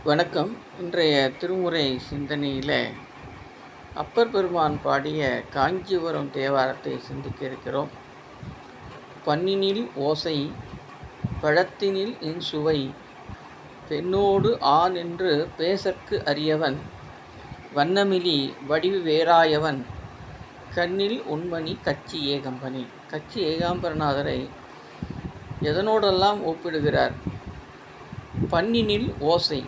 வணக்கம். இன்றைய திருமுறை சிந்தனையில் அப்பர் பெருமான் பாடிய காஞ்சிபுரம் தேவாரத்தை சிந்திக்க இருக்கிறோம். பண்ணினில் ஓசை பழத்தினில் இன்சுவை பெண்ணோடு நின்று பேசற்கு அரியவன் வண்ணமிலி வடிவு வேறாயவன் கண்ணில் உண்மணி கச்சி ஏகம்பனே. கச்சி ஏகாம்பரநாதரை எதனோடெல்லாம் ஒப்பிடுகிறார்? பண்ணினில் ஓசை,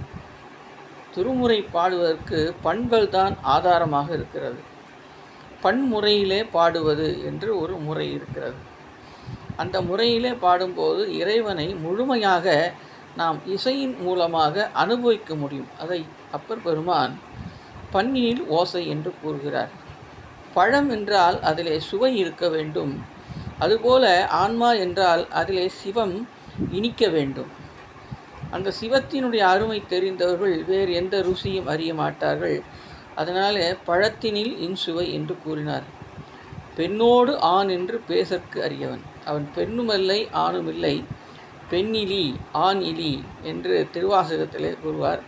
திருமுறை பாடுவதற்கு பண்கள் தான் ஆதாரமாக இருக்கிறது. பன்முறையிலே பாடுவது என்று ஒரு முறை இருக்கிறது. அந்த முறையிலே பாடும்போது இறைவனை முழுமையாக நாம் இசையின் மூலமாக அனுபவிக்க முடியும். அதை அப்பர் பெருமான் பண்ணினில் ஓசை என்று கூறுகிறார். பழம் என்றால் அதிலே சுவை இருக்க வேண்டும். அதுபோல ஆன்மா என்றால் அதிலே சிவம் இனிக்க வேண்டும். அந்த சிவத்தினுடைய அருமை தெரிந்தவர்கள் வேறு எந்த ருசியும் அறிய மாட்டார்கள். அதனால் பழத்தினில் இன்சுவை என்று கூறினார். பெண்ணோடு என்று பேசற்கு அரியவன். அவன் பெண்ணுமில்லை ஆணுமில்லை, பெண்ணிலி ஆண் இலி என்று திருவாசகத்திலே கூறுவார்.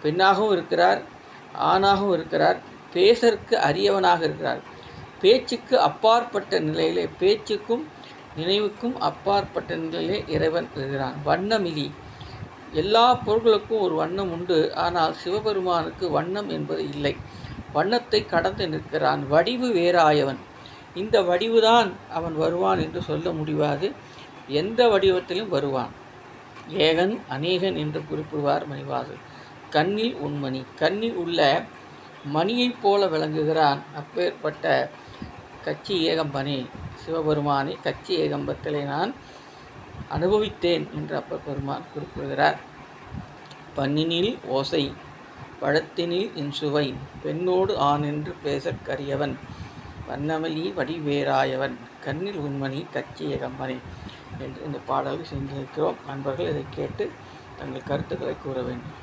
பெண்ணாகவும் இருக்கிறார், ஆணாகவும் இருக்கிறார், பேசற்கு அரியவனாக இருக்கிறார். பேச்சுக்கு அப்பாற்பட்ட நிலையிலே, பேச்சுக்கும் நினைவுக்கும் அப்பாற்பட்ட நிலையிலே இறைவன் இருக்கிறான். வண்ணமிலி, எல்லா பொருள்களுக்கும் ஒரு வண்ணம் உண்டு. ஆனால் சிவபெருமானுக்கு வண்ணம் என்பது இல்லை. வண்ணத்தை கடந்து நிற்கிறான். வடிவு வேறாயவன். இந்த வடிவுதான் அவன் வருவான் என்று சொல்ல முடியாது. எந்த வடிவத்திலும் வருவான். ஏகன் அநேகன் என்று குறிப்பிடுவார் மணிவாசகர். கண்ணில் உண்மணி, கண்ணில் உள்ள மணியைப் போல விளங்குகிறான். அப்பேற்பட்ட கச்சி ஏகம்பனே, சிவபெருமானை கச்சி ஏகம்பத்திலே நான் அனுபவித்தேன் என்று அப்பர் பெருமான் குறிப்பிடுகிறார். பண்ணினில் ஓசை பழத்தினில் இன்சுவை பெண்ணோடு என்று பேசற்கரியவன் வண்ணமலி வடிவேராயவன் கண்ணில் உண்மணி கச்சி ஏகம்பனே என்று இந்த பாடலை சென்றிருக்கிறோம். நண்பர்கள் இதை கேட்டு தங்கள் கருத்துக்களை கூற வேண்டும்.